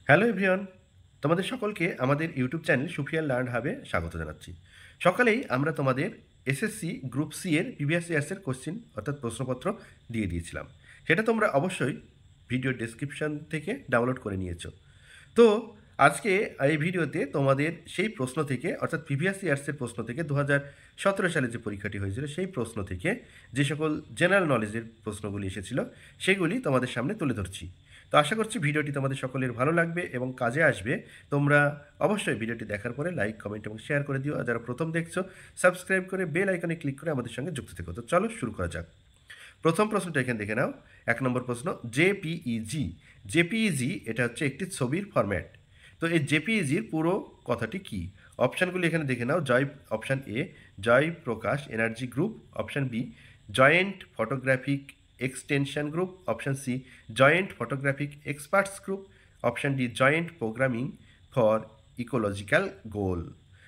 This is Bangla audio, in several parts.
হ্যালো এভরিওয়ান, তোমাদের সকলকে আমাদের ইউটিউব চ্যানেল সুফিয়ান লার্ন হাবে স্বাগত জানাচ্ছি। সকালেই আমরা তোমাদের এসএসসি গ্রুপ সি এর প্রিভিয়াস ইয়ার্সের কোশ্চিন অর্থাৎ প্রশ্নপত্র দিয়ে দিয়েছিলাম। সেটা তোমরা অবশ্যই ভিডিও ডেসক্রিপশন থেকে ডাউনলোড করে নিয়েছো। তো আজকে এই ভিডিওতে তোমাদের সেই প্রশ্ন থেকে অর্থাৎ প্রিভিয়াস ইয়ার্সের প্রশ্ন থেকে 2017 সালে যে পরীক্ষাটি হয়েছিল সেই প্রশ্ন থেকে যে সকল জেনারেল নলেজের প্রশ্নগুলি এসেছিল সেগুলি তোমাদের সামনে তুলে ধরছি। তো আশা করছি ভিডিওটি তোমাদের সকলের ভালো লাগবে এবং কাজে আসবে। তোমরা অবশ্যই ভিডিওটি দেখার পরে লাইক, কমেন্ট এবং শেয়ার করে দিও। আর যারা প্রথম দেখছো সাবস্ক্রাইব করে বেল আইকনে ক্লিক করে আমাদের সঙ্গে যুক্ত থেকো। তো চলো শুরু করা যাক। প্রথম প্রশ্নটা এখানে দেখে নাও। 1 নম্বর প্রশ্ন, জেপিইজি। জেপিইজি এটা হচ্ছে একটি ছবির ফরম্যাট। তো এই জেপিইজির পুরো কথাটি কি? অপশানগুলি এখানে দেখে নাও। Option A Jai Prakash energy group, option B joint photographic extension group, option C joint photographic experts group, option D joint programming for ecological goal.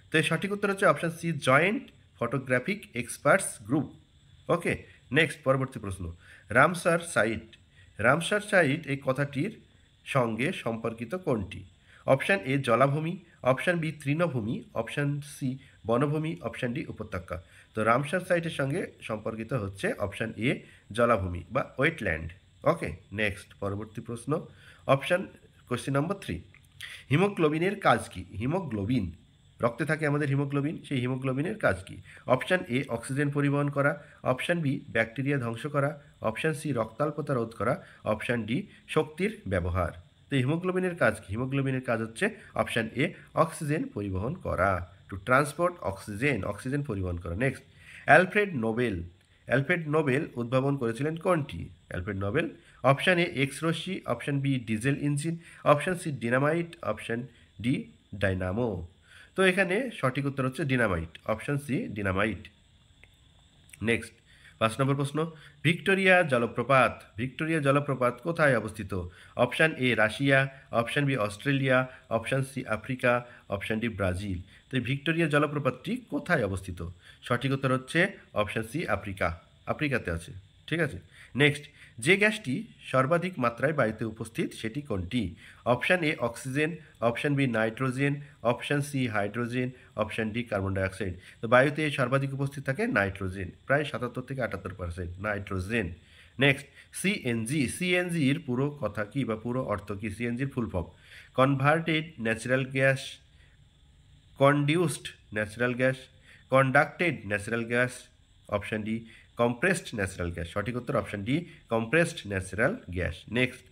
তো এর সঠিক উত্তর হচ্ছে option C joint photographic experts group. Okay, next পরবর্তী প্রশ্ন, রামসার সাইট। রামসার সাইট এই কথাটির সঙ্গে সম্পর্কিত কোনটি? অপশান এ জলাভূমি, অপশান বি তৃণভূমি, অপশান সি বনভূমি, অপশান ডি উপত্যকা। তো রামসার সাইটের সঙ্গে সম্পর্কিত হচ্ছে অপশান এ জলাভূমি বা ওয়েটল্যান্ড। ওকে, নেক্সট পরবর্তী প্রশ্ন, অপশান কোশ্চেন নম্বর 3, হিমোগ্লোবিনের কাজ কি? হিমোগ্লোবিন, রক্তে থাকে আমাদের হিমোগ্লোবিন, সেই হিমোগ্লোবিনের কাজ কি? অপশান এ অক্সিজেন পরিবহন করা, অপশান বি ব্যাকটেরিয়া ধ্বংস করা, অপশান সি রক্তাল্পতা রোধ করা, অপশান ডি শক্তির ব্যবহার। তো হিমোগ্লোবিনের কাজ কি? হিমোগ্লোবিনের কাজ হচ্ছে অপশান এ অক্সিজেন পরিবহন করা, টু ট্রান্সপোর্ট অক্সিজেন, অক্সিজেন পরিবহন করা। Next, Alfred Nobel. Alfred Nobel উদ্ভাবন করেছিলেন কোনটি? Alfred Nobel, option A X রশ্মি, option B diesel engine, option C dynamite, option D dynamo. তো এখানে সঠিক উত্তর হচ্ছে dynamite, option C dynamite. Next 5 নম্বর প্রশ্ন, ভিক্টোরিয়া জলপ্রপাত। ভিক্টোরিয়া জলপ্রপাত কোথায় অবস্থিত? Option A Russia, option B Australia, option C Africa, option D Brazil. তো এই ভিক্টোরিয়া জলপ্রপাতটি কোথায় অবস্থিত? সঠিক উত্তর হচ্ছে অপশান সি আফ্রিকা, আফ্রিকাতে আছে। ঠিক আছে, নেক্সট, যে গ্যাসটি সর্বাধিক মাত্রায় বায়ুতে উপস্থিত সেটি কোনটি? Option A oxygen, option B nitrogen, option C hydrogen, option D carbon dioxide. তো বায়ুতে সর্বাধিক উপস্থিত থাকে নাইট্রোজেন, প্রায় 77 থেকে 78% নাইট্রোজেন। Next, CNG. সিএনজির পুরো কথা কি বা পুরো অর্থ কি? সিএনজির full form, converted natural gas, conduced natural gas, conducted natural gas, option D compressed natural gas. সঠিক উত্তর option D compressed natural gas. Next,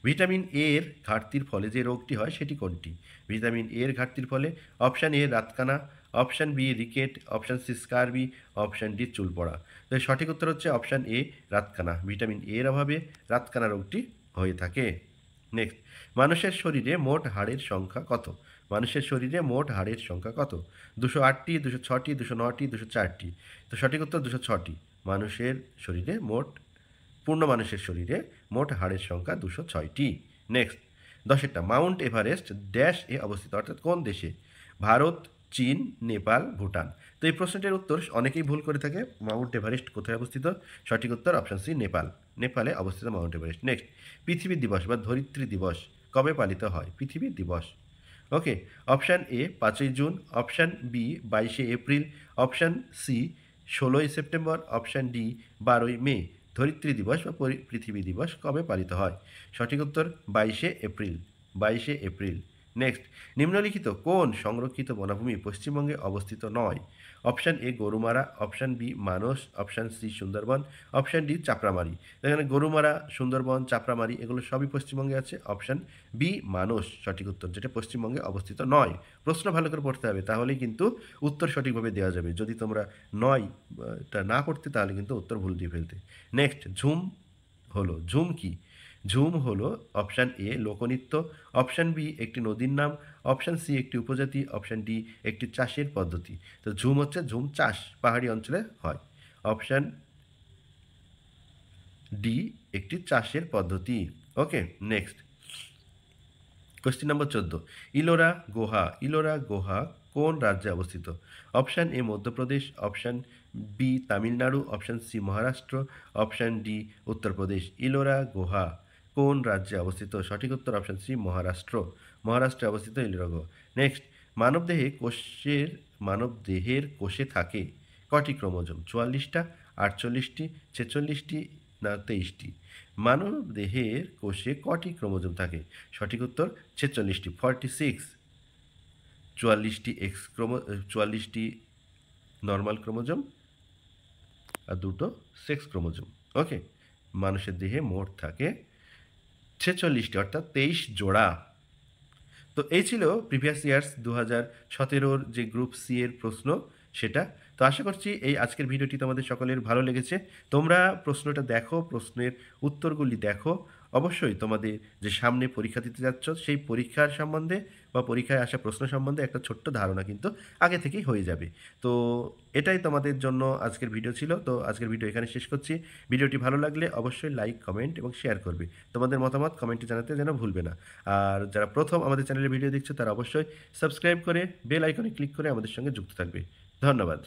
vitamin এর ঘাটতির ফলে যে রোগটি হয় সেটি কোনটি? ভিটামিন এর ঘাটতির ফলে অপশান এ রাতকানা, option B rickets, option C scurvy, option D চুল পড়া। তো সঠিক উত্তর হচ্ছে অপশান এ রাতকানা। ভিটামিন এর অভাবে রাতকানা রোগটি হয়ে থাকে। নেক্সট, মানুষের শরীরে মোট হাড়ের সংখ্যা কত? মানুষের শরীরে মোট হাড়ের সংখ্যা কত? 208টি, 206টি, 209টি, 204টি। তো সঠিক উত্তর 206টি। মানুষের শরীরে মোট, পূর্ণ মানুষের শরীরে মোট হাড়ের সংখ্যা 206টি। নেক্সট 10টা, মাউন্ট এভারেস্ট ড্যাশ এ অবস্থিত, অর্থাৎ কোন দেশে? ভারত, চীন, নেপাল, ভুটান। তো এই প্রশ্নটির উত্তর অনেকেই ভুল করে থাকে। মাউন্ট এভারেস্ট কোথায় অবস্থিত? সঠিক উত্তর অপশান সি নেপাল, নেপালে অবস্থিত মাউন্ট এভারেস্ট। নেক্সট, পৃথিবী দিবস বা ধরিত্রী দিবস কবে পালিত হয়? পৃথিবী দিবস। ওকে, অপশান এ 5ই জুন, অপশান বি 22শে এপ্রিল, অপশান সি 16ই সেপ্টেম্বর, অপশান ডি 12ই মে। ধরিত্রী দিবস বা পৃথিবী দিবস কবে পালিত হয়? সঠিক উত্তর 22শে এপ্রিল, 22শে এপ্রিল। নেক্সট, নিম্নলিখিত কোন সংরক্ষিত বনভূমি পশ্চিমবঙ্গে অবস্থিত নয়? Option A Gorumara, option B Manas, option C Sundarban, option D Chapramari. এখানে গরুমারা, সুন্দরবন, চাপড়ামারি এগুলো সবই পশ্চিমবঙ্গে আছে। অপশান বি মানস সঠিক উত্তর, যেটা পশ্চিমবঙ্গে অবস্থিত নয়। প্রশ্ন ভালো করে পড়তে হবে, তাহলেই কিন্তু উত্তর সঠিকভাবে দেওয়া যাবে। যদি তোমরা নয় টা না পড়তে তাহলে কিন্তু উত্তর ভুল দিয়ে ফেলতে। নেক্সট, ঝুম হলো, ঝুম কি? ঝুম হলো অপশান এ লোকনৃত্য, অপশান বি একটি নদীর নাম, অপশান সি একটি উপজাতি, অপশান ডি একটি চাষের পদ্ধতি। তো ঝুম হচ্ছে, ঝুম চাষ পাহাড়ি অঞ্চলে হয়। অপশান ডি একটি চাষের পদ্ধতি। Okay, next question number 14, Ellora গুহা। ইলোরা গুহা কোন রাজ্যে অবস্থিত? Option A Madhya Pradesh, option B Tamil Nadu, option C Maharashtra, option D Uttar Pradesh. Ellora গুহা কোন রাজ্যে অবস্থিত? সঠিক উত্তর অপশান সি মহারাষ্ট্র, মহারাষ্ট্রে অবস্থিত এই গ্রহ। নেক্সট, মানবদেহের কোষে থাকে কটি ক্রোমোজোম? 44টা, 48টি, 46টি না 23টি? মানব দেহের কোষে কটি ক্রোমোজোম থাকে? সঠিক উত্তর 46টি, 46। 44টি নর্মাল ক্রোমোজোম আর দুটো সেক্স ক্রোমোজোম। ওকে, মানুষের দেহে মোট থাকে 46টি, অর্থাৎ 23 জোড়া। তো এই ছিল প্রিভিয়াস ইয়ার্স 2017 যে গ্রুপ সি এর প্রশ্ন সেটা। তো আশা করছি এই আজকের ভিডিওটি তোমাদের সকলের ভালো লেগেছে। তোমরা প্রশ্নটা দেখো, প্রশ্নের উত্তরগুলি দেখো। অবশ্যই তোমাদের যে সামনে পরীক্ষা দিতে যাচ্ছ সেই পরীক্ষার সম্বন্ধে বা পরীক্ষায় আসা প্রশ্ন সম্বন্ধে একটা ছোট্ট ধারণা কিন্তু আগে থেকেই হয়ে যাবে। তো এটাই তোমাদের জন্য আজকের ভিডিও ছিল। তো আজকের ভিডিও এখানে শেষ করছি। ভিডিওটি ভালো লাগলে অবশ্যই লাইক, কমেন্ট এবং শেয়ার করবে। তোমাদের মতামত কমেন্টে জানাতে যেন ভুলবে না। আর যারা প্রথম আমাদের চ্যানেলে ভিডিও দেখছো তারা অবশ্যই সাবস্ক্রাইব করে বেল আইকনে ক্লিক করে আমাদের সঙ্গে যুক্ত থাকবে। ধন্যবাদ।